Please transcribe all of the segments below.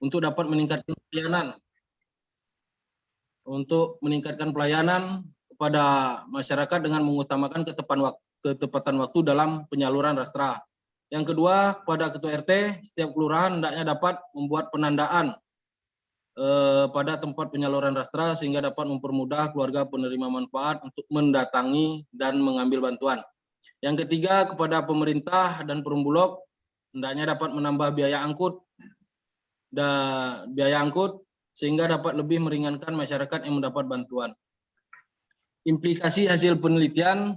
untuk dapat meningkatkan pelayanan. Untuk meningkatkan pelayanan kepada masyarakat dengan mengutamakan ketepatan waktu dalam penyaluran rastra. Yang kedua, kepada Ketua RT, setiap kelurahan hendaknya dapat membuat penandaan pada tempat penyaluran rastra sehingga dapat mempermudah keluarga penerima manfaat untuk mendatangi dan mengambil bantuan. Yang ketiga, kepada pemerintah dan perum Bulog hendaknya dapat menambah biaya angkut sehingga dapat lebih meringankan masyarakat yang mendapat bantuan. Implikasi hasil penelitian,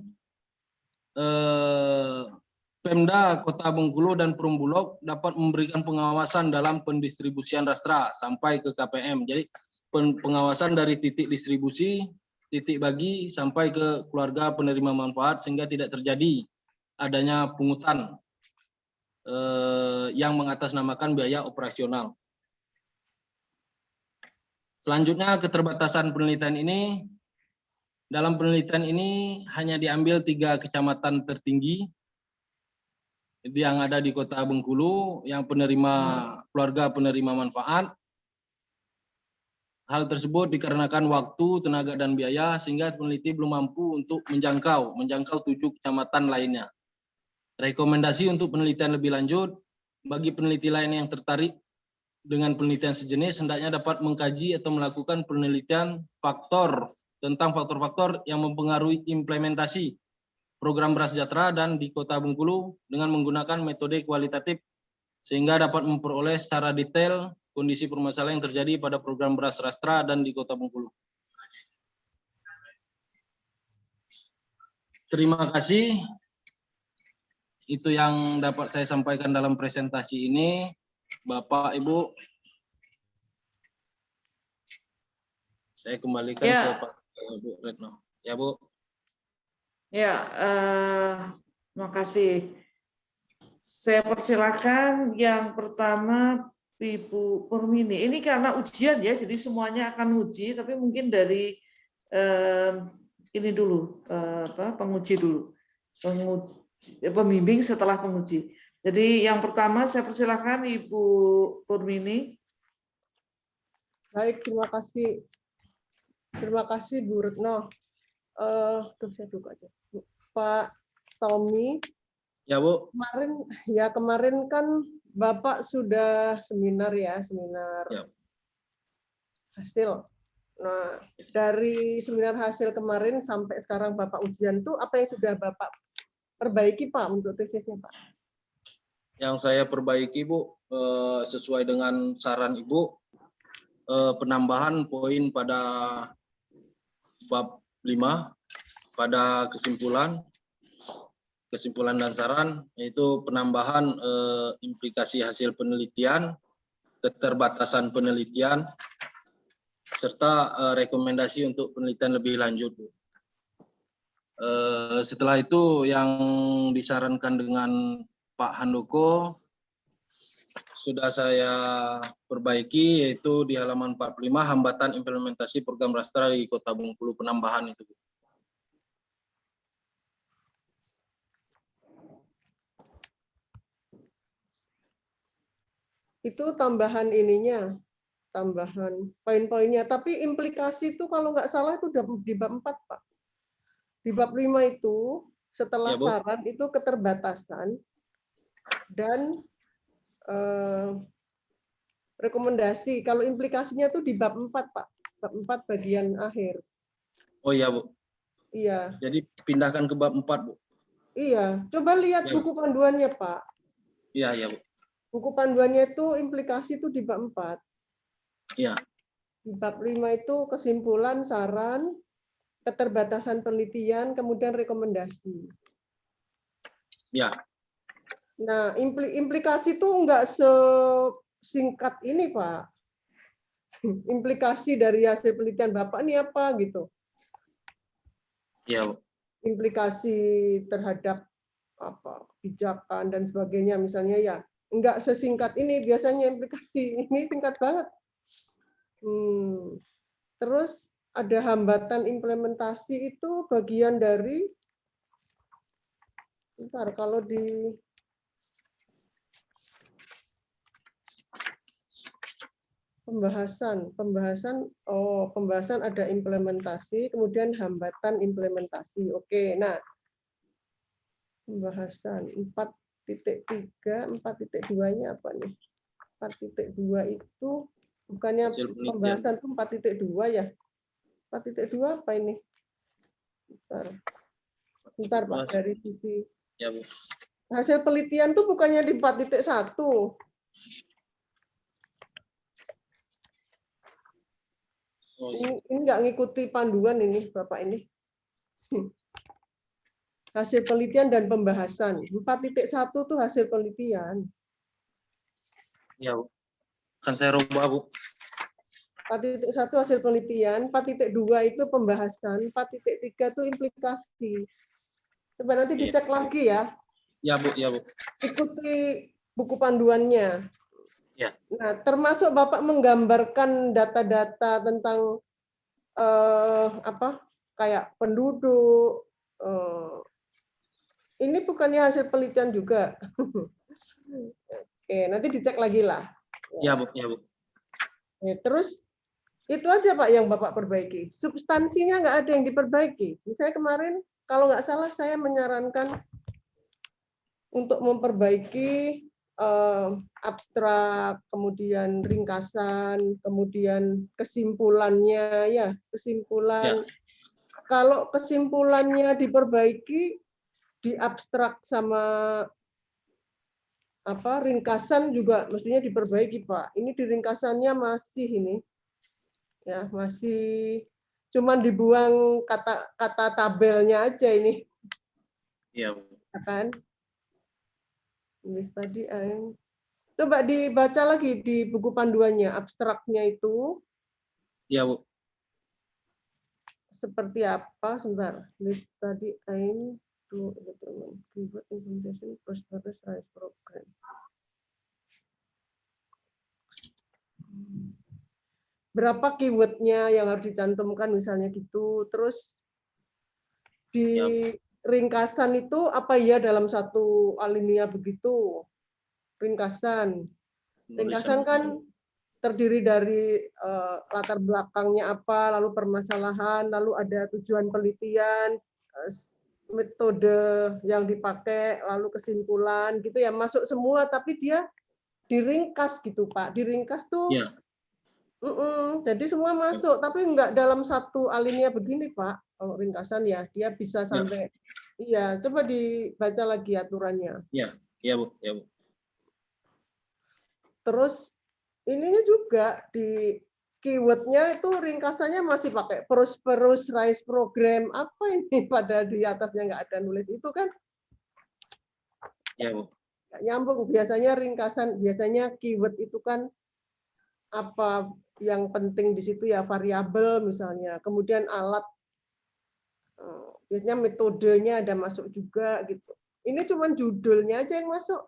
Pemda Kota Bengkulu dan Perum Bulog dapat memberikan pengawasan dalam pendistribusian rastra sampai ke KPM. Jadi pengawasan dari titik distribusi, titik bagi sampai ke keluarga penerima manfaat sehingga tidak terjadi adanya pungutan yang mengatasnamakan biaya operasional. Selanjutnya, keterbatasan penelitian ini. Dalam penelitian ini hanya diambil 3 kecamatan tertinggi yang ada di Kota Bengkulu yang keluarga penerima manfaat. Hal tersebut dikarenakan waktu, tenaga, dan biaya sehingga peneliti belum mampu untuk menjangkau 7 kecamatan lainnya. Rekomendasi untuk penelitian lebih lanjut, bagi peneliti lain yang tertarik dengan penelitian sejenis, hendaknya dapat mengkaji atau melakukan penelitian tentang faktor-faktor yang mempengaruhi implementasi program Beras Sejahtera dan di Kota Bengkulu dengan menggunakan metode kualitatif sehingga dapat memperoleh secara detail kondisi permasalahan yang terjadi pada program Beras Rastra dan di Kota Bengkulu. Terima kasih. Itu yang dapat saya sampaikan dalam presentasi ini. Bapak, Ibu, saya kembalikan ke Pak Bu Retno. Ya, Bu. Ya, makasih. Saya persilakan yang pertama Ibu Purmini. Ini karena ujian ya, jadi semuanya akan uji, tapi mungkin dari ini dulu, penguji dulu, pembimbing setelah penguji. Jadi yang pertama saya persilakan Ibu Purmini. Baik, terima kasih. Terima kasih Bu Retno. Saya buka aja. Pak Tommy. Ya, Bu. Kemarin kan Bapak sudah seminar ya, hasil. Nah, dari seminar hasil kemarin sampai sekarang Bapak ujian tuh apa yang sudah Bapak perbaiki Pak untuk tesisnya Pak? Yang saya perbaiki, Bu, sesuai dengan saran Ibu, penambahan poin pada bab 5 pada kesimpulan dan saran, yaitu penambahan implikasi hasil penelitian, keterbatasan penelitian, serta rekomendasi untuk penelitian lebih lanjut. Setelah itu yang disarankan dengan Pak Handoko sudah saya perbaiki, yaitu di halaman 45 hambatan implementasi program Rastra di Kota Bengkulu, penambahan itu. Itu tambahan ininya, tambahan poin-poinnya. Tapi implikasi itu kalau nggak salah itu udah di bab 4, Pak. Di bab 5 itu, setelah Ya, Bu. saran itu keterbatasan dan rekomendasi. Kalau implikasinya itu di bab 4, Pak. Bab 4 bagian akhir. Oh iya, Bu. Iya. Jadi pindahkan ke bab 4, Bu. Iya. Coba lihat Ya, buku panduannya, Pak. Iya, Bu. Buku panduannya itu implikasi itu di bab 4. Iya. Di bab 5 itu kesimpulan, saran, keterbatasan penelitian, kemudian rekomendasi. Ya. Nah, implikasi itu enggak sesingkat ini, Pak. Implikasi dari hasil penelitian Bapak ini apa gitu? Iya, Bu. Implikasi terhadap apa kebijakan dan sebagainya misalnya ya. Enggak sesingkat ini, biasanya implikasi ini singkat banget. Terus ada hambatan implementasi itu bagian dari, bentar, kalau di Pembahasan ada implementasi, kemudian hambatan implementasi. Oke, nah pembahasan 4.3, 4.2-nya apa nih? 4.2 itu bukannya Hasil penelitian. pembahasan itu 4.2 ya? 4.2 apa ini? Bentar Pak, dari sisi Ya, Bu. hasil penelitian tuh bukannya di 4.1. Oh, iya. Ini nggak ngikuti panduan ini Bapak ini. Hasil penelitian dan pembahasan. 4.1 tuh hasil penelitian. Ya, Bu. Kan saya rubah, Bu. 4.1 hasil penelitian, 4.2 itu pembahasan, 4.3 itu implikasi. Coba nanti Iya. dicek lagi ya. Ya, Bu. Ya, Bu. Ikuti buku panduannya. Ya. Nah, termasuk Bapak menggambarkan data-data tentang kayak penduduk. Ini bukannya hasil penelitian juga. Oke, nanti dicek lagi lah. Ya, Bu. Ya, Bu. Terus itu aja Pak yang Bapak perbaiki. Substansinya nggak ada yang diperbaiki. Misalnya kemarin kalau nggak salah saya menyarankan untuk memperbaiki abstrak, kemudian ringkasan, kemudian kesimpulannya ya, kesimpulan. Ya. Kalau kesimpulannya diperbaiki di abstrak sama ringkasan juga mestinya diperbaiki Pak. Ini di ringkasannya masih ini. Ya, masih cuman dibuang kata tabelnya aja ini. Iya, Bu. Ya kan? Ini tadi coba dibaca lagi di buku panduannya, abstraknya itu Iya, Bu. seperti apa? Sebentar. List tadi keyword implementation prosperous rice program. Berapa keywordnya yang harus dicantumkan misalnya gitu. Terus di ringkasan itu apa ya dalam satu alinea begitu? Ringkasan. Ringkasan kan terdiri dari latar belakangnya apa, lalu permasalahan, lalu ada tujuan penelitian, metode yang dipakai, lalu kesimpulan gitu ya, masuk semua tapi dia diringkas gitu Pak. Diringkas tuh Ya. jadi semua masuk tapi enggak dalam satu alinea begini Pak. Kalau ringkasan ya dia bisa sampai iya, coba dibaca lagi aturannya. Iya, iya, Bu. Ya, Bu. Terus ininya juga di keywordnya itu ringkasannya masih pakai prosperous rice program. Apa ini pada di atasnya nggak ada nulis itu kan? Ya, Bu. Nggak nyambung. Biasanya keyword itu kan apa yang penting di situ ya variabel misalnya. Kemudian alat, biasanya metodenya ada masuk juga gitu. Ini cuma judulnya aja yang masuk.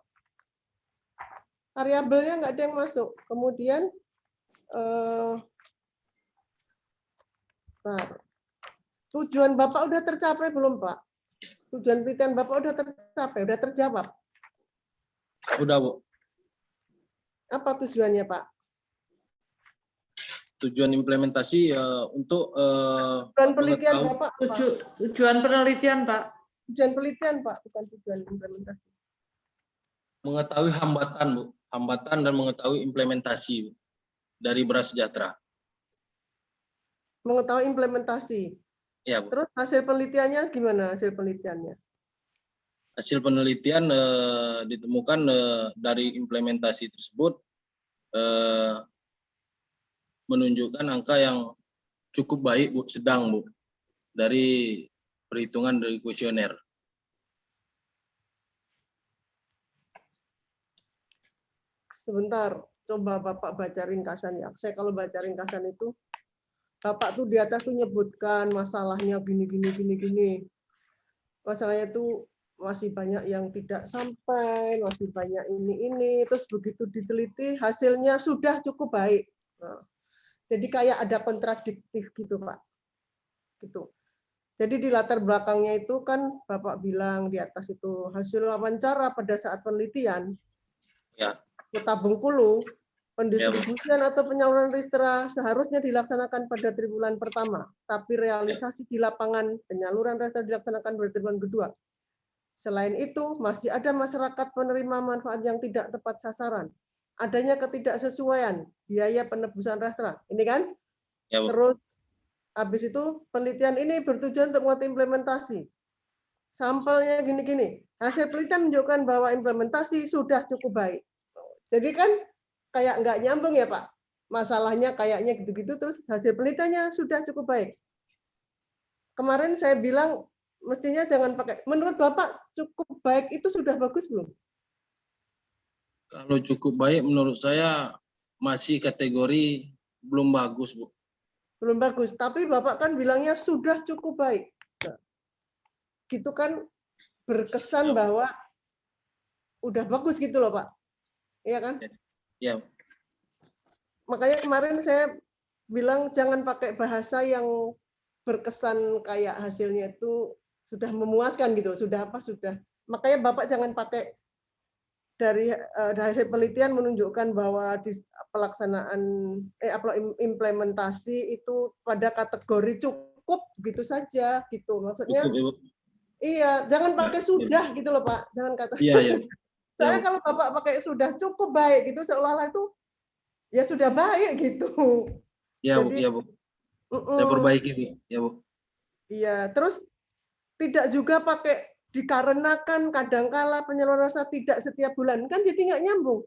Variabelnya nggak ada yang masuk. Kemudian tujuan Bapak udah tercapai belum, Pak? Tujuan penelitian Bapak udah tercapai, udah terjawab. Udah, Bu. Apa tujuannya, Pak? Tujuan implementasi untuk Tujuan penelitian Bapak apa? Tujuan penelitian, Pak. Tujuan penelitian, Pak, bukan tujuan implementasi. mengetahui hambatan, Bu. Hambatan dan mengetahui implementasi, Bu, dari Beras Sejahtera. Mengetahui implementasi. Ya, Bu. Terus hasil penelitiannya gimana hasil penelitiannya? Hasil penelitian ditemukan dari implementasi tersebut menunjukkan angka yang cukup baik, Bu, sedang, Bu, dari perhitungan dari kuesioner. Sebentar, coba Bapak baca ringkasan ya. Saya kalau baca ringkasan itu, Bapak tuh di atas tuh nyebutkan masalahnya gini. Masalahnya tuh masih banyak yang tidak sampai, masih banyak ini. Terus begitu diteliti, hasilnya sudah cukup baik. Nah, jadi kayak ada kontradiktif gitu, Pak. Gitu. Jadi di latar belakangnya itu kan Bapak bilang di atas itu hasil wawancara pada saat penelitian. Ya. Kota Bengkulu Pendistribusian atau penyaluran Ristra seharusnya dilaksanakan pada triwulan pertama, tapi realisasi di lapangan penyaluran Ristra dilaksanakan pada triwulan kedua. Selain itu, masih ada masyarakat penerima manfaat yang tidak tepat sasaran. Adanya ketidaksesuaian biaya penebusan Ristra. Ini kan? Ya, Bu. Terus habis itu penelitian ini bertujuan untuk menguatkan implementasi. Sampelnya gini-gini. Hasil penelitian menunjukkan bahwa implementasi sudah cukup baik. Jadi kan kayak nggak nyambung ya Pak. Masalahnya kayaknya gitu-gitu, terus hasil penelitiannya sudah cukup baik. Kemarin saya bilang mestinya jangan pakai. Menurut Bapak cukup baik itu sudah bagus belum? Kalau cukup baik menurut saya masih kategori belum bagus, Bu. Belum bagus. Tapi Bapak kan bilangnya sudah cukup baik. Nah, gitu kan berkesan bahwa udah bagus gitu loh Pak. Iya kan? Ya, Makanya kemarin saya bilang jangan pakai bahasa yang berkesan kayak hasilnya itu sudah memuaskan gitu, sudah apa sudah. Makanya Bapak jangan pakai dari hasil penelitian menunjukkan bahwa di pelaksanaan implementasi itu pada kategori cukup gitu saja gitu. Maksudnya cukup, Ibu. iya, jangan pakai Ya, sudah gitu loh Pak. Jangan kata. Iya, iya. Soalnya Ya, kalau Bapak pakai sudah cukup baik gitu seolah-olah itu ya sudah baik gitu. ya, Bu. Jadi Ya, Bu. Saya perbaiki, Bu. Ya, Bu. iya, terus tidak juga pakai dikarenakan kadangkala penyaluran Ristra tidak setiap bulan kan jadi nggak nyambung.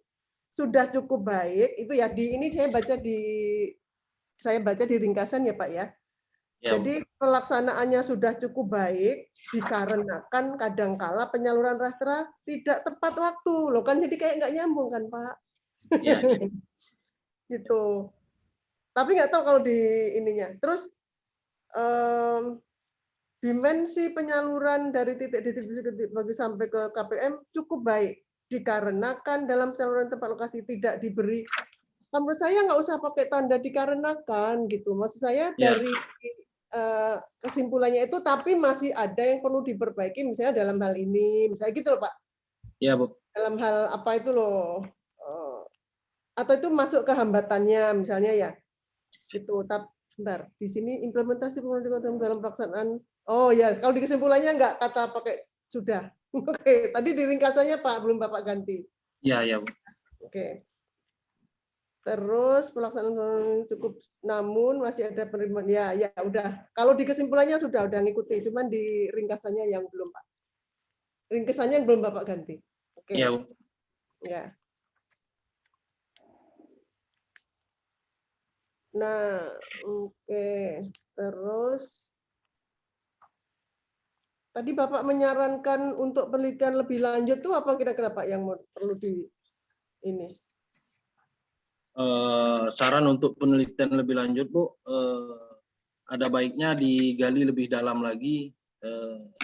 Sudah cukup baik itu ya di ini saya baca di ringkasan ya Pak ya. Ya, Bu. Jadi pelaksanaannya sudah cukup baik dikarenakan kadangkala penyaluran Ristra tidak tepat waktu loh kan jadi kayak nggak nyambung kan Pak. Ya, ya. Gitu. Tapi nggak tahu kalau di ininya. Terus dimensi penyaluran dari titik distribusi bagi sampai ke KPM cukup baik dikarenakan dalam penyaluran tempat lokasi tidak diberi. Menurut saya nggak usah pakai tanda dikarenakan gitu. Maksud saya Ya, dari kesimpulannya itu tapi masih ada yang perlu diperbaiki misalnya dalam hal ini misalnya gitu loh Pak. ya, Bu. Dalam hal apa itu loh atau itu masuk ke hambatannya misalnya ya gitu. Tapi bentar di sini implementasi pengelolaan dalam pelaksanaan. Oh ya, kalau di kesimpulannya nggak kata pakai sudah. Oke, tadi di ringkasannya Pak belum Bapak ganti. Ya, ya, Bu. Oke. Terus pelaksanaan cukup, namun masih ada penerimaan. Ya, ya udah. Kalau di kesimpulannya sudah ngikuti, cuman di ringkasannya yang belum Pak. Ringkasannya yang belum Bapak ganti. Oke. Ya, Bu. Ya. Nah, oke. Terus tadi Bapak menyarankan untuk penelitian lebih lanjut tuh apa kira-kira Pak yang perlu di ini? Saran untuk penelitian lebih lanjut, Bu, ada baiknya digali lebih dalam lagi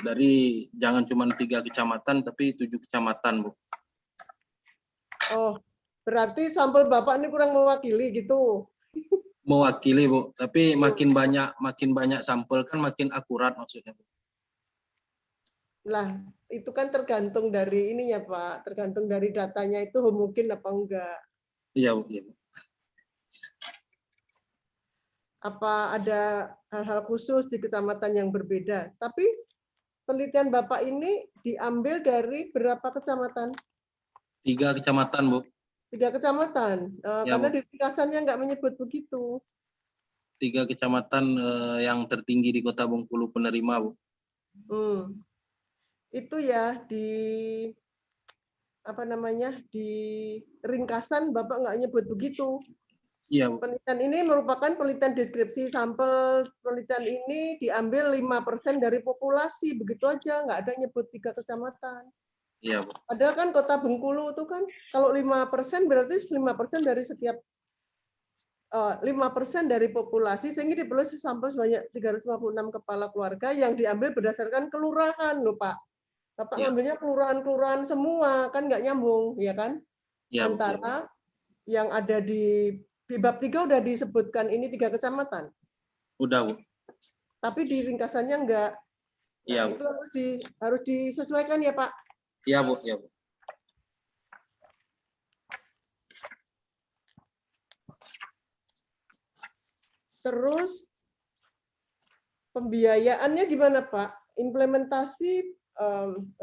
dari jangan cuma 3 kecamatan tapi 7 kecamatan, Bu. Oh, berarti sampel Bapak ini kurang mewakili gitu. Mewakili, Bu, tapi makin banyak sampel kan makin akurat maksudnya, Bu. Lah, itu kan tergantung dari ininya Pak, tergantung dari datanya itu mungkin apa enggak. Iya, Bu. Iya, Bu. Apa ada hal-hal khusus di kecamatan yang berbeda. Tapi penelitian Bapak ini diambil dari berapa kecamatan? 3 kecamatan, Bu. 3 kecamatan. Ya, Karena Bu. di ringkasannya nggak menyebut begitu. 3 kecamatan yang tertinggi di Kota Bengkulu penerima, Bu. Itu ya di apa namanya di ringkasan Bapak nggak nyebut begitu. Iya, Bu. Penelitian ini merupakan penelitian deskripsi sampel. Penelitian ini diambil 5% dari populasi, begitu aja, nggak ada nyebut 3 kecamatan. Iya, Bu. Padahal kan Kota Bengkulu itu kan kalau 5% berarti 5% dari setiap 5% dari populasi, sehingga diperlukan sampel sebanyak 356 kepala keluarga yang diambil berdasarkan kelurahan, loh Pak. Bapak Ya. ngambilnya kelurahan-kelurahan semua, kan nggak nyambung, ya kan? Ya, Bu. Antara yang ada di bab 3 udah disebutkan ini 3 kecamatan. Udah, Bu. Tapi di ringkasannya enggak. Nah, Iya, Bu. itu harus disesuaikan ya, Pak. Iya, Bu. Iya, Bu. Terus pembiayaannya gimana Pak? Implementasi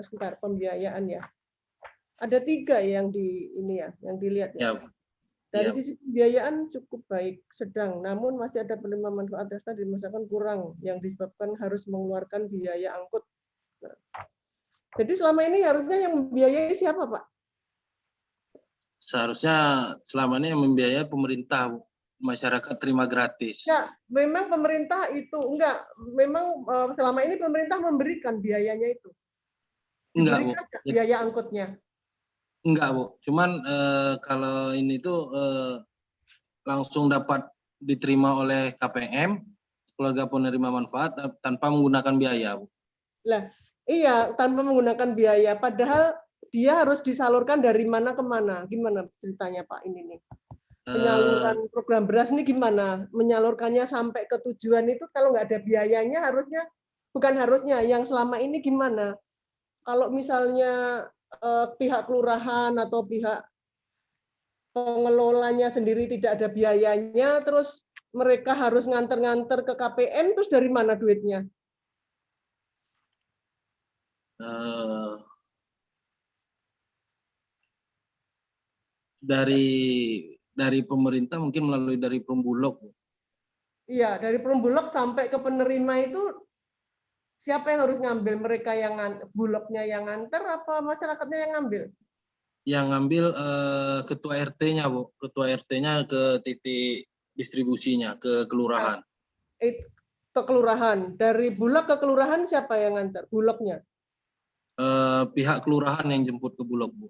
sebentar, pembiayaan ya. Ada 3 yang yang dilihat ya. Ya, Dari ya. sisi pembiayaan cukup baik, sedang, namun masih ada penerima manfaat dasar dimasakan kurang yang disebabkan harus mengeluarkan biaya angkut. Nah, jadi selama ini harusnya yang membiayai siapa Pak? Seharusnya selama ini yang membiayai pemerintah, Bu. Masyarakat terima gratis. Ya, memang pemerintah itu enggak, memang selama ini pemerintah memberikan biayanya itu. Enggak, Bu. Diberikan nggak biaya angkutnya? Enggak, Bu. Cuman kalau ini tuh langsung dapat diterima oleh KPM, keluarga penerima manfaat, tanpa menggunakan biaya, Bu. Lah, iya, tanpa menggunakan biaya. Padahal dia harus disalurkan dari mana ke mana. Gimana ceritanya Pak ini nih? Penyaluran program beras ini gimana? Menyalurkannya sampai ke tujuan itu kalau nggak ada biayanya harusnya, bukan harusnya, yang selama ini gimana? Kalau misalnya pihak kelurahan atau pihak pengelolanya sendiri tidak ada biayanya, terus mereka harus nganter-nganter ke KPM, terus dari mana duitnya? Eh, dari pemerintah mungkin melalui dari Perumbulok, Bu. Iya, dari Perumbulok sampai ke penerima itu siapa yang harus ngambil? Mereka yang bulognya yang nganter apa masyarakatnya yang ngambil? Yang ngambil ketua RT-nya, Bu. Ketua RT-nya ke titik distribusinya, ke kelurahan. Itu ke kelurahan. Dari bulog ke kelurahan siapa yang nganter? Bulognya. Pihak kelurahan yang jemput ke Bulog, Bu.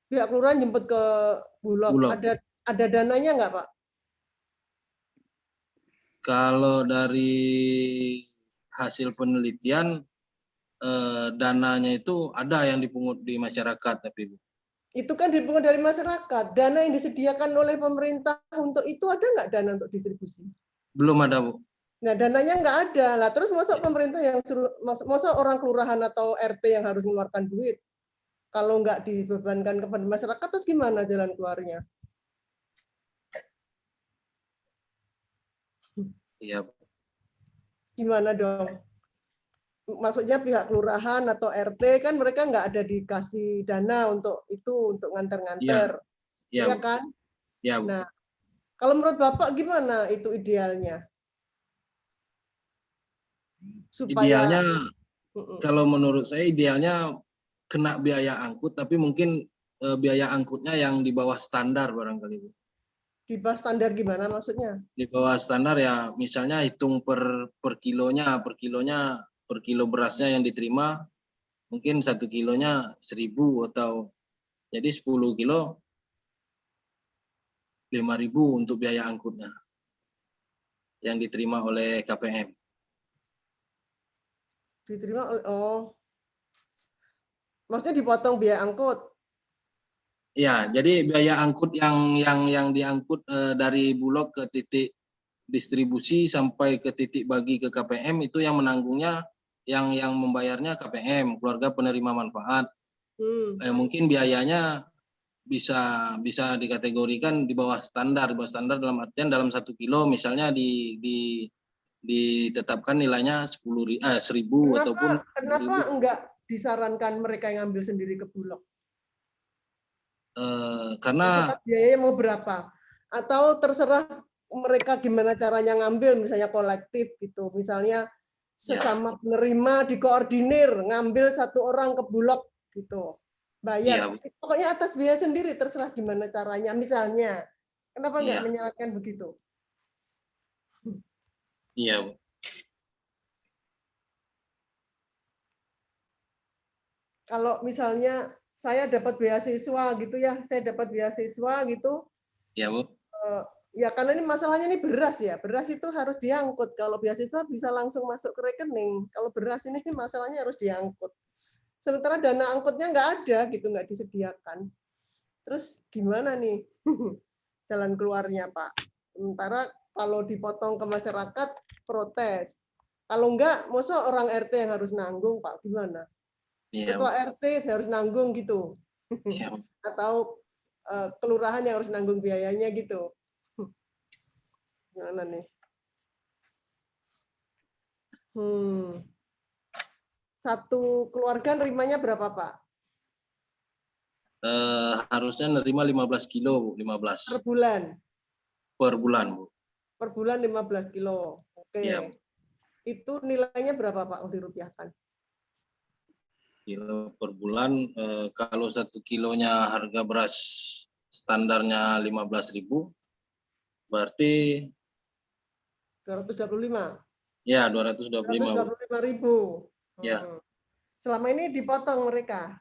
Pihak kelurahan jemput ke bulog. Bulog. Ada dananya nggak, Pak? Kalau dari hasil penelitian, dananya itu ada yang dipungut di masyarakat, tapi Bu. Itu kan dipungut dari masyarakat. Dana yang disediakan oleh pemerintah untuk itu ada nggak dana untuk distribusi? Belum ada, Bu. Nah, dananya nggak ada. Lah, terus masuk pemerintah yang suruh, masuk orang kelurahan atau RT yang harus mengeluarkan duit? Kalau nggak dibebankan kepada masyarakat, terus gimana jalan keluarnya? Iya, Bu. Gimana dong? Maksudnya pihak kelurahan atau RT kan mereka nggak ada dikasih dana untuk itu, untuk nganter-nganter. Iya, Iya Bu. kan? Iya, Bu. Nah, kalau menurut Bapak gimana itu idealnya? Supaya Idealnya, kalau menurut saya idealnya kena biaya angkut, tapi mungkin biaya angkutnya yang di bawah standar barangkali, Bu. di bawah standar gimana maksudnya? Di bawah standar ya, misalnya hitung per kilonya, per kilo berasnya yang diterima, mungkin 1 kilonya 1.000, atau jadi 10 kilo 5.000 untuk biaya angkutnya yang diterima oleh KPM. Diterima maksudnya dipotong biaya angkut. Ya, jadi biaya angkut yang diangkut dari Bulog ke titik distribusi sampai ke titik bagi ke KPM, itu yang menanggungnya, yang membayarnya KPM, keluarga penerima manfaat. Mungkin biayanya bisa dikategorikan di bawah standar. Di bawah standar dalam artian dalam 1 kilo misalnya ditetapkan nilainya 1.000 ataupun Kenapa 1.000. enggak disarankan mereka yang ambil sendiri ke Bulog? Karena Biayanya mau berapa? Atau terserah mereka gimana caranya ngambil, misalnya kolektif gitu. Misalnya sesama penerima dikoordinir, ngambil 1 orang ke Bulog gitu. Bayar. iya, Pokoknya atas biaya sendiri, terserah gimana caranya. Misalnya, kenapa enggak iya, menyarankan begitu? iya, Bu. Kalau misalnya saya dapat beasiswa gitu ya, saya dapat beasiswa gitu, Iya, Bu. ya karena ini masalahnya ini beras ya, beras itu harus diangkut. Kalau beasiswa bisa langsung masuk ke rekening. Kalau beras ini masalahnya harus diangkut. Sementara dana angkutnya nggak ada gitu, nggak disediakan. Terus gimana nih jalan keluarnya Pak? Sementara kalau dipotong ke masyarakat protes. Kalau enggak, masa orang RT yang harus nanggung Pak? Gimana? Iya, Bu. Ketua RT harus nanggung gitu. Iya, Bu. Atau kelurahan yang harus nanggung biayanya gitu. Gimana nih? satu keluarga nerimanya berapa, Pak? Harusnya nerima 15 kilo, Bu. 15 Per bulan? per bulan, Bu. Per bulan 15 kilo. Oke. Iya, Bu. Itu nilainya berapa, Pak, kalau dirupiahkan? Kilo per bulan, kalau 1 kilonya harga beras standarnya 15.000, berarti 225. ya 225, Bu. 225.000. Ya. Selama ini dipotong mereka.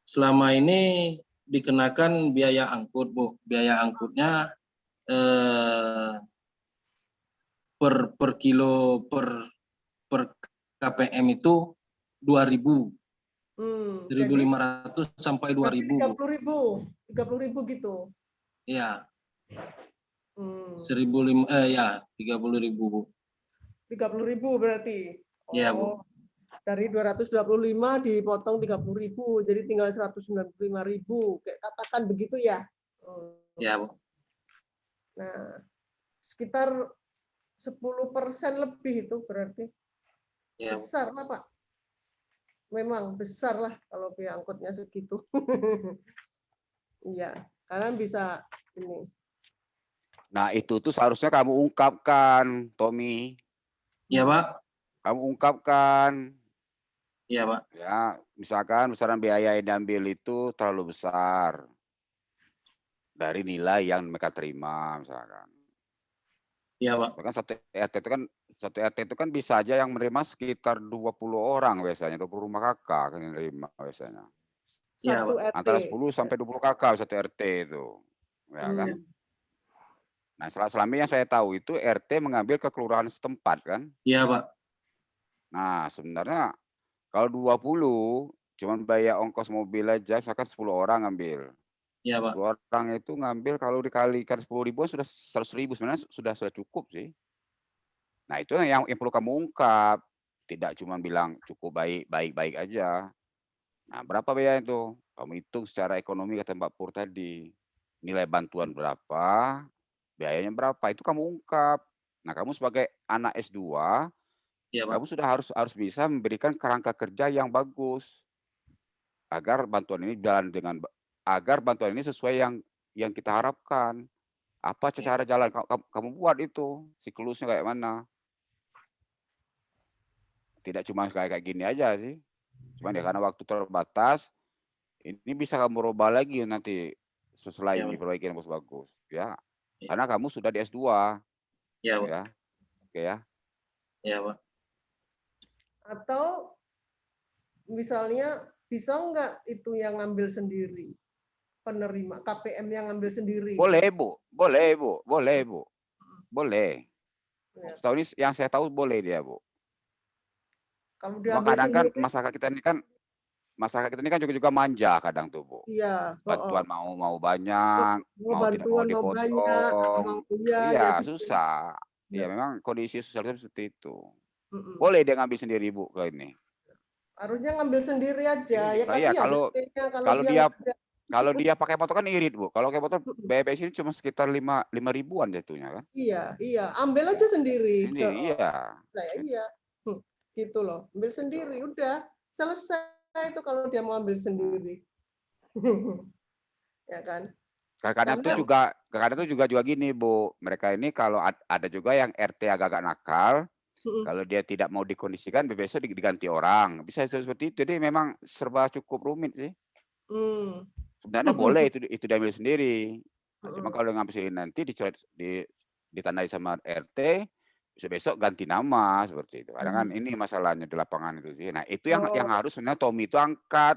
Selama ini dikenakan biaya angkut, Bu. Biaya angkutnya per kilo per KPM itu 2.000. 1.500 sampai 2.000, Bu. 30.000 gitu. Iya. 30.000 ya 30.000, Bu. berarti. Iya, Bu. Dari 225 dipotong 30.000, jadi tinggal 195.000. Kayak katakan begitu ya. Iya, Bu. Nah, sekitar 10% lebih itu berarti. Iya, Bu. Besar lah, Pak. Memang besar lah kalau biaya angkutnya segitu. Iya, karena bisa ini. Nah, itu tuh seharusnya kamu ungkapkan, Tommy. Iya, Pak. Kamu ungkapkan. Iya, Pak. Ya, misalkan besaran biaya yang diambil itu terlalu besar dari nilai yang mereka terima, misalkan. Iya, Pak. Bahkan satu RT itu kan bisa aja yang menerima sekitar 20 orang biasanya, 20 rumah kakak kan yang menerima biasanya. Iya, Satu Pak. RT. Antara 10 sampai 20 kakak satu RT itu. Ya kan? Nah, selama yang saya tahu itu RT mengambil ke kelurahan setempat kan. Iya, Pak. Nah, sebenarnya kalau 20 cuman bayar ongkos mobil aja, misalkan 10 orang ngambil. Iya, Pak. 10 orang itu ngambil kalau dikalikan 10.000 sudah 100.000, sebenarnya sudah cukup sih. Nah, itu yang perlu kamu ungkap. Tidak cuma bilang cukup baik aja. Nah, berapa biaya itu? Kamu hitung secara ekonomi kata Mbak Pur tadi. Nilai bantuan berapa, biayanya berapa, itu kamu ungkap. Nah, kamu sebagai anak S2, Iya, Pak. kamu sudah harus bisa memberikan kerangka kerja yang bagus agar bantuan ini sesuai yang kita harapkan. Apa cara jalan kamu buat itu, siklusnya kayak mana? Tidak cuma kayak gini aja sih. Cuman ya karena waktu terbatas, ini bisa kamu rubah lagi nanti setelah Iya, ini Pak. diperbaiki yang bagus-bagus ya. Iya. Karena kamu sudah di S2 Iya, Pak. ya. Oke ya. Iya, Pak. Atau misalnya bisa enggak itu yang ngambil sendiri? Penerima KPM yang ngambil sendiri. Boleh, Bu. Boleh, Bu. Boleh, Bu. Boleh. Ya. Setahu ini yang saya tahu boleh dia, Bu. Kalau Cuma diambil kadang kan sendiri, masyarakat kita ini kan juga manja kadang tuh, Bu. iya, Bantuan mau banyak, mau tidak mau bantuan mau banyak, mau dipotong. ya Iya, gitu. susah. Ya. Ya memang kondisi sosial seperti itu. Mm-mm. Boleh dia ngambil sendiri, Bu, ke ini. Harusnya ngambil sendiri aja. Ya Iya, kasihan RT-nya kalau dia dia nggak ada. kalau dia pakai motor kan irit, Bu. Kalau pakai motor BBS ini cuma sekitar 5 ribuan jatuhnya kan. Iya, ambil aja sendiri. Sendiri, iya. Saya iya. Gitu loh. Ambil sendiri udah selesai itu kalau dia mau ambil sendiri. Ya kan? Kadang itu juga gini, Bu. Mereka ini kalau ada juga yang RT agak-agak nakal, kalau dia tidak mau dikondisikan, besok diganti orang. Bisa seperti itu. Jadi memang serba cukup rumit sih. Sebenarnya boleh itu diambil sendiri. Nah, cuma kalau ngambil sendiri nanti ditandai sama RT, besok ganti nama seperti itu. Kadang kan ini masalahnya di lapangan itu sih. Nah, itu yang harus sebenarnya Tommy itu angkat.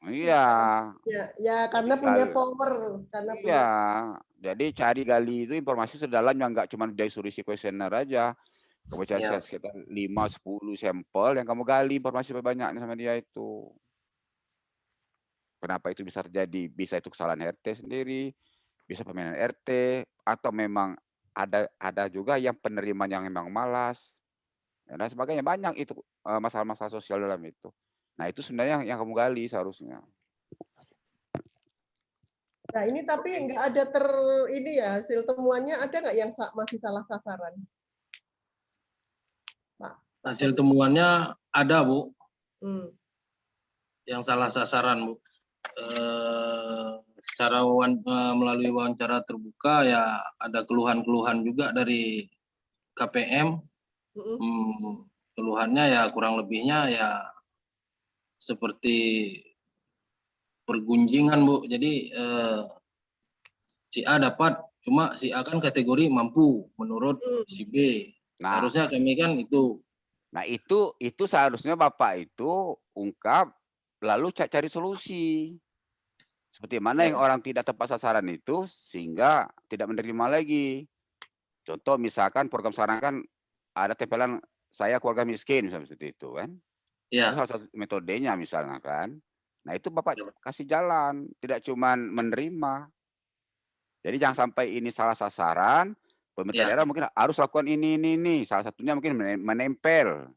Iya. Ya karena punya power. Iya. Jadi cari gali itu informasi sedalam yang nggak cuma dari surisi kuesioner aja. Kamu cari sekitar 5-10 sampel yang kamu gali informasi banyaknya sama dia itu. Kenapa itu bisa terjadi? Bisa itu kesalahan RT sendiri, bisa pemilihan RT, atau memang ada juga yang penerimaan yang memang malas, dan sebagainya. Banyak itu masalah-masalah sosial dalam itu. Nah, itu sebenarnya yang kamu gali seharusnya. Nah, ini tapi nggak ada ini ya, hasil temuannya ada nggak yang masih salah sasaran? Pak, Hasil temuannya ada, Bu, Hmm. yang salah sasaran, Bu. Melalui wawancara terbuka ya ada keluhan-keluhan juga dari KPM. Mm-mm. Keluhannya ya kurang lebihnya ya seperti pergunjingan, Bu. Jadi si A dapat, cuma si A kan kategori mampu menurut si B. Nah, Seharusnya kami kan itu. nah itu seharusnya Bapak itu ungkap lalu cari solusi. Seperti mana yang orang tidak tepat sasaran itu sehingga tidak menerima lagi. Contoh misalkan program sekarang kan ada tempelan saya keluarga miskin seperti itu kan. Itu Ya, salah satu metodenya misalnya kan. Nah itu Bapak kasih jalan, tidak cuman menerima. Jadi jangan sampai ini salah sasaran, pemerintah ya, daerah mungkin harus lakukan ini. Salah satunya mungkin menempel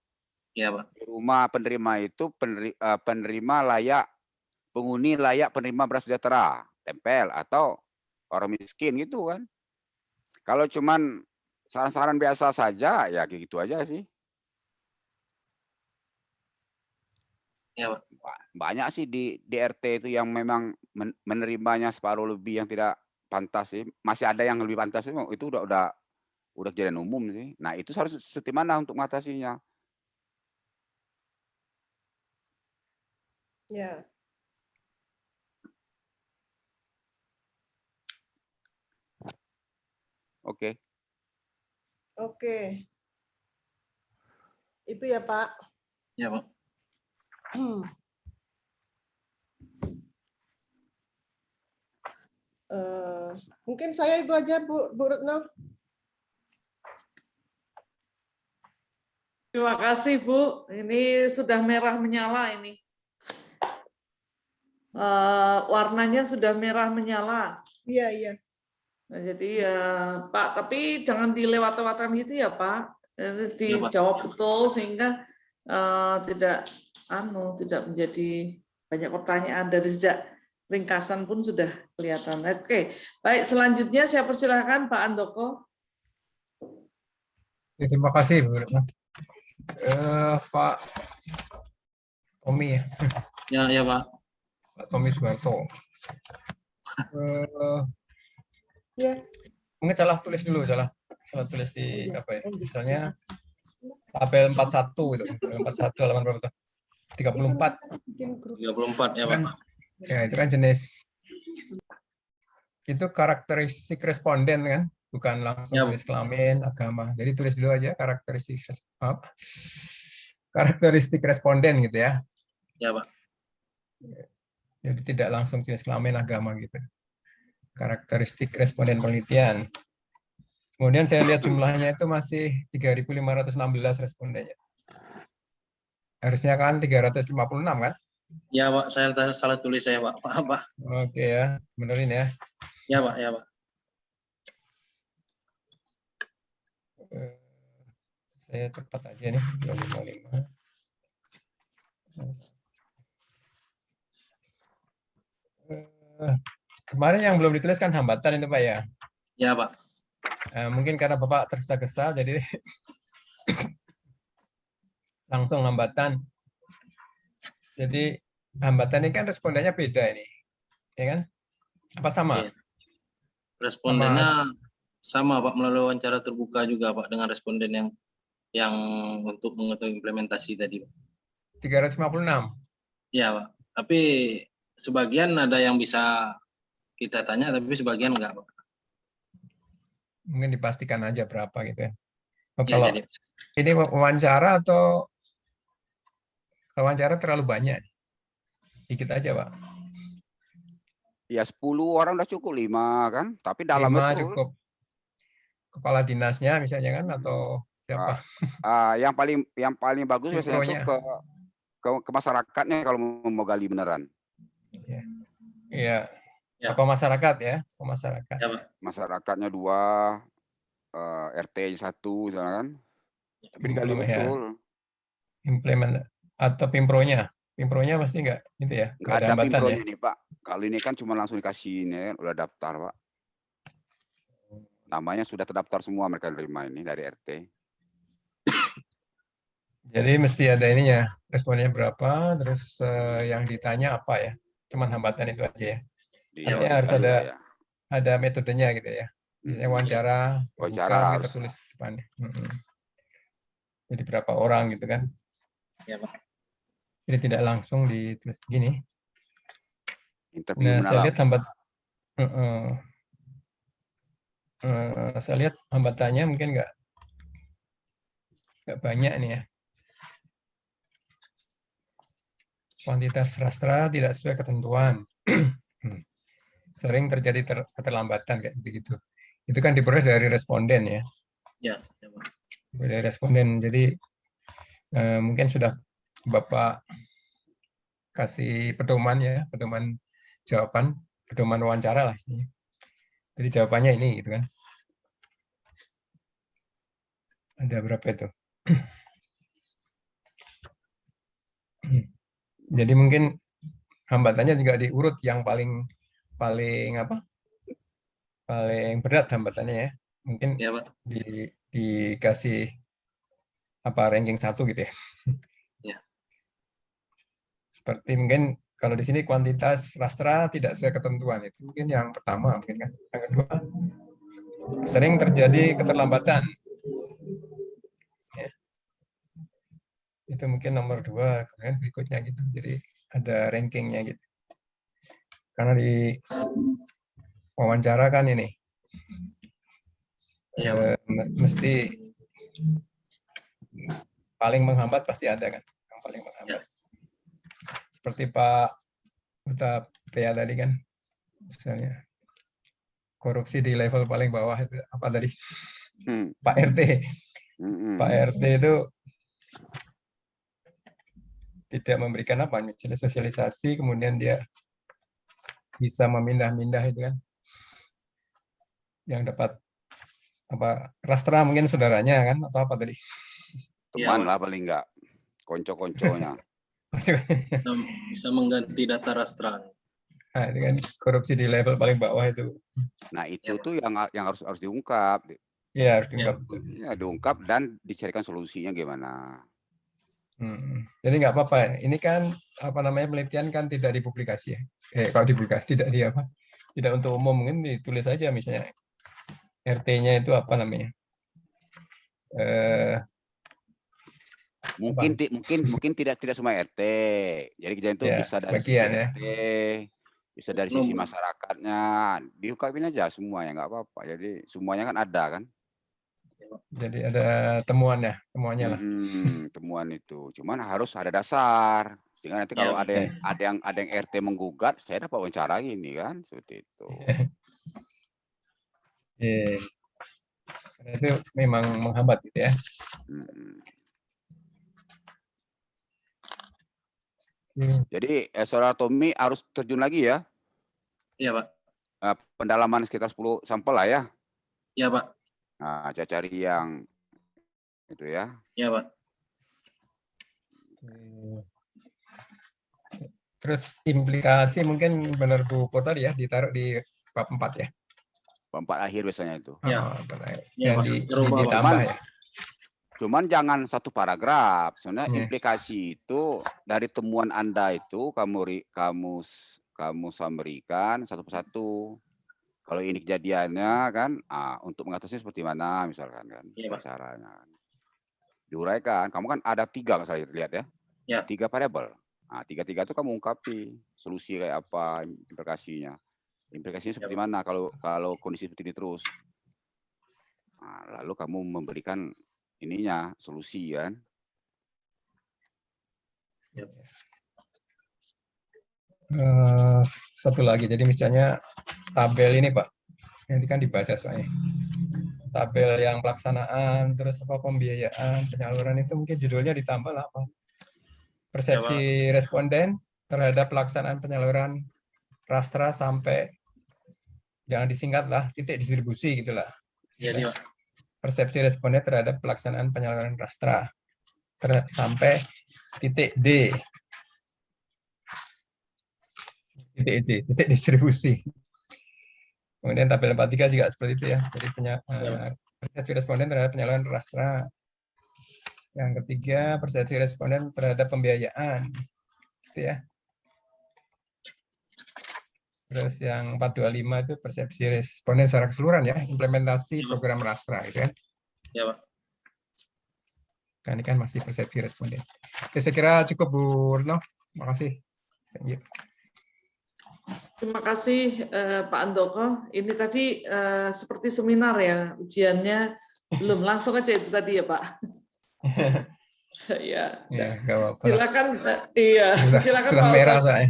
ya, Pak. di rumah penerima itu penerima layak, penghuni layak penerima beras sejahtera, tempel atau orang miskin gitu kan. Kalau cuman saran-saran biasa saja ya gitu aja sih. Ya, Pak. Banyak sih di RT itu yang memang menerimanya separuh lebih yang tidak pantas sih. Masih ada yang lebih pantas itu udah kejadian umum sih. Nah, itu harus seperti mana untuk mengatasinya? Ya. Oke. Oke. Itu ya, Pak. Ya, Pak. Mungkin saya itu aja, Bu Retno. Terima kasih, Bu. Ini sudah merah menyala ini. Warnanya sudah merah menyala. Iya, iya. Nah, jadi ya Pak, tapi jangan dilewat-lewatkan gitu ya Pak. Ini dijawab betul sehingga tidak menjadi banyak pertanyaan dari sejak ringkasan pun sudah kelihatan. Oke, baik selanjutnya saya persilahkan Pak Andoko. Terima kasih, Bu Retno. Pak Tommy ya. Ya, Pak. Pak Tommy Suharto. Ya. Mungkin salah tulis dulu, salah tulis di apa ya? Misalnya tabel 41 itu. Tabel 41 halaman berapa tuh? 34. 34 ya, Pak. Ya, itu kan jenis itu karakteristik responden kan, bukan langsung Ya, jenis kelamin, agama. Jadi tulis dulu aja karakteristik responden gitu ya. Ya, Pak. Jadi tidak langsung jenis kelamin, agama gitu. Karakteristik responden penelitian. Kemudian saya lihat jumlahnya itu masih 3.516 respondennya. Harusnya kan 356 kan? Ya, Pak. Saya salah tulis saya, Pak. Maaf, Pak. Oke ya, benerin ya. Ya, Pak. Ya, Pak. Saya cepat aja nih, 255. Kemarin yang belum ditulis kan hambatan itu Pak ya? Ya, Pak. Mungkin karena Bapak tergesa-gesa, jadi langsung hambatan. Jadi hambatan ini kan respondennya beda ini, ya kan? Apa sama? Iya. Respondennya sama, Pak, melalui wawancara terbuka juga, Pak, dengan responden yang untuk mengetahui implementasi tadi, Pak. 356. Ya, Pak. Tapi sebagian ada yang bisa kita tanya, tapi sebagian enggak, Pak. Mungkin dipastikan aja berapa gitu ya. Ya, Kalau jadi. ini wawancara atau wawancara terlalu banyak? Dikit aja, Pak. Ya 10 orang udah cukup, 5 kan? Tapi dalam 5 itu cukup. Kepala dinasnya misalnya kan atau siapa? yang paling bagus biasanya itu ke masyarakatnya kalau mau gali beneran. Iya. Ya. Apa masyarakat ya? Ke masyarakat. Ya, Pak. Masyarakatnya 2, RT 1 misalnya kan. Tapi digali betul. Implement atau pimpronya. Pimpronya pasti enggak itu ya. Enggak ada hambatan pimpronya ya. ini, Pak. Kali ini kan cuma langsung dikasih ini kan, udah daftar, Pak. Namanya sudah terdaftar semua mereka terima ini dari RT. Jadi mesti ada ininya, responnya berapa, terus yang ditanya apa ya. Cuman hambatan itu aja ya. Artinya harus Juga ya. ada metodenya gitu ya. Misalnya wawancara, Wawancara terbuka, harus. tertulis di depannya. Jadi berapa orang gitu kan. Ya, Pak. Jadi tidak langsung ditulis begini. Interview Nah, saya mendalam. lihat saya lihat hambatannya mungkin nggak banyak nih ya. Kuantitas rastra tidak sesuai ketentuan. Sering terjadi keterlambatan kayak gitu. Itu kan diperoleh dari responden ya. Ya, Pak. Dari responden. Jadi mungkin sudah Bapak kasih pedoman ya, pedoman jawaban, pedoman wawancara lah. Jadi jawabannya ini gitu kan. Ada berapa itu? Jadi mungkin hambatannya juga diurut yang paling berat hambatannya ya. Mungkin Ya, Pak. dikasih ranking 1 gitu ya. Ya. Seperti mungkin kalau di sini kuantitas rastra tidak sesuai ketentuan, itu mungkin yang pertama mungkin kan. Yang kedua, sering terjadi keterlambatan. Ya. Itu mungkin nomor 2, kemudian berikutnya gitu. Jadi ada rankingnya gitu. Karena di wawancara kan ini mesti paling menghambat pasti ada kan, yang paling menghambat. Seperti Pak Utapaya tadi kan, misalnya korupsi di level paling bawah itu apa tadi? Pak RT. Pak RT itu tidak memberikan misalnya sosialisasi, kemudian dia bisa memindah-mindah itu kan. Yang dapat rastra mungkin saudaranya kan, atau apa tadi? Teman lah paling enggak, konco-konconya. Bisa mengganti data rastra. Nah, itu kan korupsi di level paling bawah itu. Nah, itu tuh yang harus diungkap. Iya, harus diungkap. Ya, diungkap dan dicarikan solusinya gimana. Jadi nggak apa-apa. Ini kan penelitian kan tidak dipublikasi ya. Kalau dipublikasi tidak untuk umum, mungkin ditulis aja misalnya RT-nya itu apa namanya. Mungkin tidak semua RT. Jadi kejadian itu bisa dari sisi RT, bisa dari sisi masyarakatnya. Diungkapin aja semuanya, nggak apa-apa. Jadi semuanya kan ada kan. Jadi ada temuannya lah. Temuan itu. Cuman harus ada dasar. Sehingga nanti kalau ada yang RT menggugat, saya dapat wawancara gini kan, seperti itu. Karena itu memang menghambat gitu ya. Jadi Saudara Tommy harus terjun lagi ya. Iya, Pak. Pendalaman sekitar 10 sampel lah ya. Iya, Pak. Nah, cari yang itu ya. Iya, Pak. Terus implikasi mungkin benar Bu Pur tadi ya, ditaruh di bab 4 ya. Bab 4 akhir biasanya itu. Yang ditambah ya. Cuman jangan satu paragraf. Sebenarnya implikasi itu dari temuan Anda itu kamu summary-kan satu persatu. Kalau ini kejadiannya kan, untuk mengatasinya seperti mana misalkan kan, caranya. Diuraikan. Kamu kan ada 3 nggak salah lihat ya. 3 variabel. Nah, 3 itu kamu ungkapi solusi kayak apa, implikasinya. Implikasinya seperti mana kalau kondisi seperti ini terus. Nah, lalu kamu memberikan solusi kan. Satu lagi, jadi misalnya tabel ini Pak, nanti kan dibaca soalnya. Tabel yang pelaksanaan, terus pembiayaan, penyaluran itu mungkin judulnya ditambah lah apa? Persepsi responden terhadap pelaksanaan penyaluran rastra sampai, jangan disingkat lah, titik distribusi gitulah. Jadi, persepsi responden terhadap pelaksanaan penyaluran rastra sampai titik D. Titik distribusi. Kemudian tabel 43 juga seperti itu ya. Jadi persepsi responden terhadap penyaluran rastra Yang ketiga, persepsi responden terhadap pembiayaan. Gitu ya. Terus yang 425 itu persepsi responden secara keseluruhan ya, implementasi program Rastra gitu kan. Ya, Pak. Kan ini kan masih persepsi responden. Oke, saya kira cukup Bu Retno. Terima kasih. Thank you. Terima kasih Pak Andoko. Ini tadi seperti seminar ya, ujiannya belum langsung aja itu tadi ya Pak. Ya, Ya, nggak apa-apa. silakan. Iya, silakan Sudah Pak merah Utapea. saya.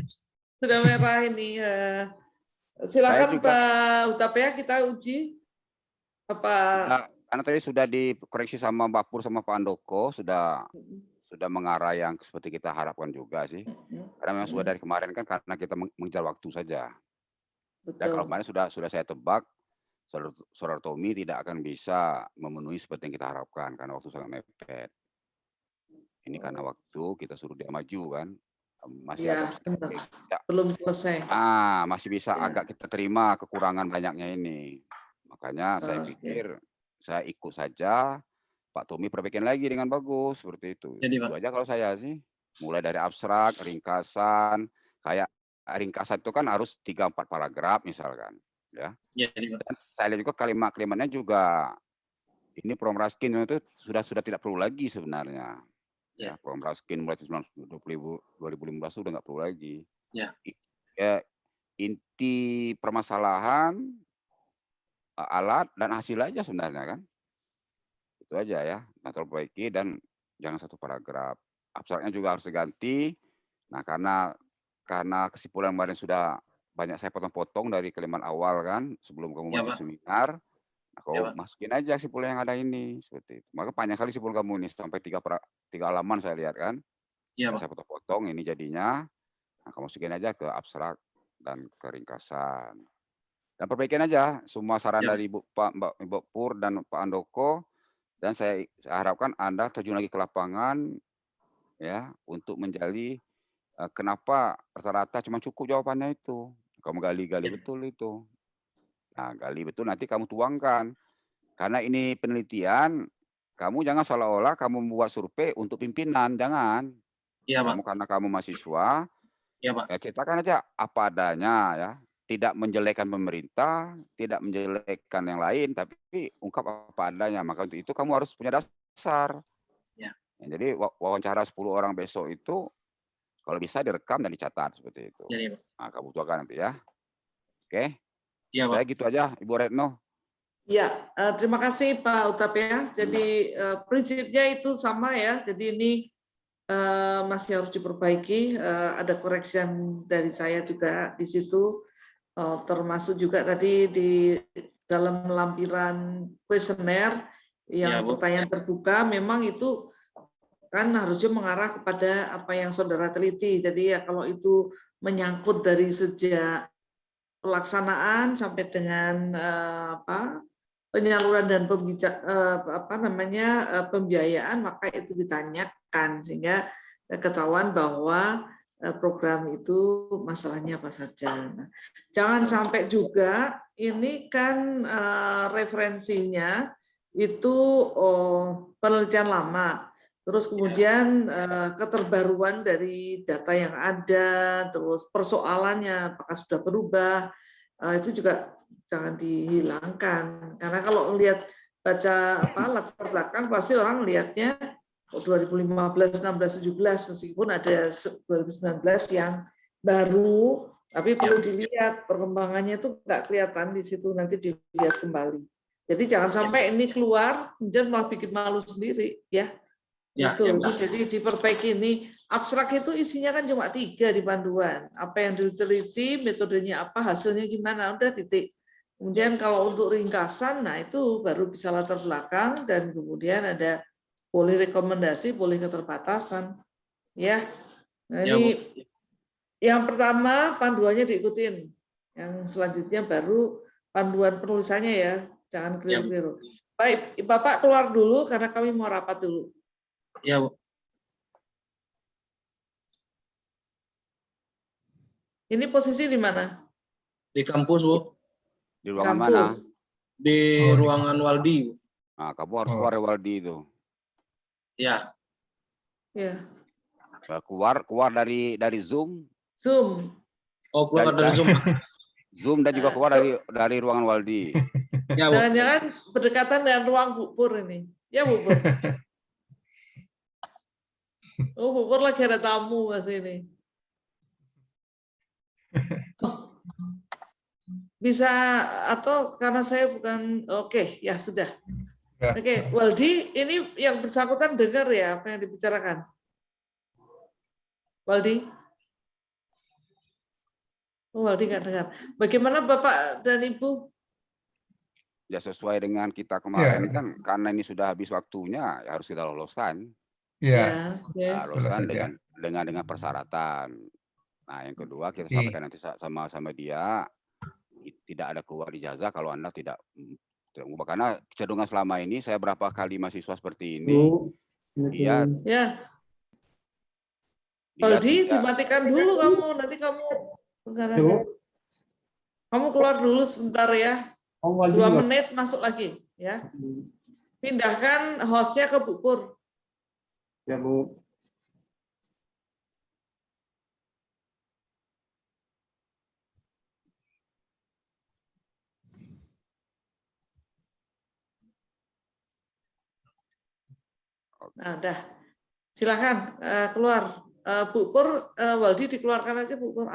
Sudah merah ini. Silakan Pak Utapea, kita uji apa? Nah, karena tadi sudah dikoreksi sama Mbak Pur sama Pak Andoko, sudah mengarah yang seperti kita harapkan juga sih. Karena memang sudah dari kemarin kan karena kita mengejar waktu saja. Dan kalau kemarin sudah saya tebak, Saudara Tommy tidak akan bisa memenuhi seperti yang kita harapkan karena waktu sangat mepet. Ini karena waktu kita suruh dia maju kan, masih Ya, agak benar. Belum selesai. masih bisa Ya. agak kita terima kekurangan banyaknya ini. Makanya saya pikir saya ikut saja. Pak Tommy perbaikin lagi dengan bagus seperti itu. Jadi, Itu Pak. aja kalau saya sih. Mulai dari abstrak, ringkasan, kayak ringkasan itu kan harus 3-4 paragraf misalkan, ya. Jadi, Pak. Dan saya lihat juga kalimatnya juga ini program Raskin itu sudah tidak perlu lagi sebenarnya. Ya, program Raskin mulai 2015 sudah nggak perlu lagi. Ya. Inti permasalahan alat dan hasil aja sebenarnya kan. Itu aja ya. Nah, perbaiki dan jangan satu paragraf. Abstraknya juga harus diganti. Nah, karena kesimpulan kemarin sudah banyak saya potong-potong dari kalimat awal kan sebelum kamu Ya, masuk Pak. seminar. Nah, kau Ya, Pak. masukin aja kesimpulan yang ada ini seperti itu. Maka panjang kali kesimpulan kamu ini sampai 3 halaman saya lihat kan. Ya, Pak. Saya potong-potong ini jadinya. Nah, kamu masukin aja ke abstrak dan ke ringkasan. Dan perbaikin aja semua saran Ya. dari Mbak Pur dan Pak Andoko. Dan saya harapkan Anda terjun lagi ke lapangan ya untuk menjadi kenapa rata-rata cuma cukup jawabannya itu. Kamu gali-gali betul itu. Nah, gali betul nanti kamu tuangkan. Karena ini penelitian, kamu jangan seolah-olah kamu membuat survei untuk pimpinan, jangan. Iya, Pak. Kamu karena kamu mahasiswa, Iya, Pak. ya ceritakan aja apa adanya ya. Tidak menjelekkan pemerintah, tidak menjelekkan yang lain, tapi ungkap apa adanya. Maka untuk itu kamu harus punya dasar. Ya. Jadi wawancara 10 orang besok itu kalau bisa direkam dan dicatat seperti itu. Jadi, Pak. Nah, kamu butuhkan nanti ya. Oke. Iya, Pak. Saya gitu aja, Ibu Retno. Ya, terima kasih Pak Utapea. Jadi prinsipnya itu sama ya. Jadi ini masih harus diperbaiki. Ada koreksian dari saya juga di situ. Termasuk juga tadi di dalam lampiran kuesioner yang pertanyaan terbuka memang itu kan harusnya mengarah kepada apa yang saudara teliti. Jadi ya kalau itu menyangkut dari sejak pelaksanaan sampai dengan penyaluran dan pembiayaan, maka itu ditanyakan sehingga ketahuan bahwa program itu masalahnya apa saja. Nah, jangan sampai juga ini kan referensinya itu penelitian lama, terus kemudian keterbaruan dari data yang ada, terus persoalannya apakah sudah berubah, itu juga jangan dihilangkan. Karena kalau lihat baca latar belakang pasti orang lihatnya 2015, 16, 17 meskipun ada 2019 yang baru, tapi perlu dilihat perkembangannya itu nggak kelihatan di situ, nanti dilihat kembali. Jadi jangan sampai ini keluar kemudian malah bikin malu sendiri ya. Itu jadi diperbaiki ini. Abstrak itu isinya kan cuma 3 di panduan. Apa yang diteliti, metodenya apa, hasilnya gimana, udah titik. Kemudian kalau untuk ringkasan, nah itu baru bisa latar belakang dan kemudian ada boleh rekomendasi, boleh keterbatasan. Ya. Nah, ini yang pertama panduannya diikutin. Yang selanjutnya baru panduan penulisannya ya. Jangan keliru-keliru. Baik, Bapak keluar dulu karena kami mau rapat dulu. Ya, Bu. Ini posisi di mana? Di kampus, Bu. Di ruangan mana? Di ruangan Waldi, Bu. Nah, kamu harus keluar dari Waldi itu. Ya, Ya, Keluar dari Zoom, Zoom. oh keluar dari Zoom. Zoom dan juga keluar dari ruangan Waldi. Ya, Bu. Jangan-jangan berdekatan dengan ruang Bu Pur ini. Ya Bu Pur. Oh, Bu Pur lagi ada tamu Mas ini. Oh, bisa atau karena saya bukan oke, ya sudah. Ya. Oke, Waldi, ini yang bersangkutan dengar ya apa yang dibicarakan? Waldi? Oh, Waldi nggak dengar. Bagaimana Bapak dan Ibu? Ya sesuai dengan kita kemarin kan, karena ini sudah habis waktunya, ya harus kita loloskan. Iya. Oke. Nah, loloskan saja. dengan persyaratan. Nah, yang kedua kita Oke. sampaikan nanti sama dia, tidak ada keluar ijazah kalau Anda tidak mengubah. Karena kecenderungan selama ini saya berapa kali mahasiswa seperti ini, dia Ya, Waldi dimatikan dulu kamu, nanti kamu keluar dulu sebentar ya. 2 menit masuk lagi ya. Pindahkan hostnya ke Bu Pur. Ya, Bu. Nah, udah. Silakan keluar. Bu Pur, Waldi dikeluarkan aja Bu Pur.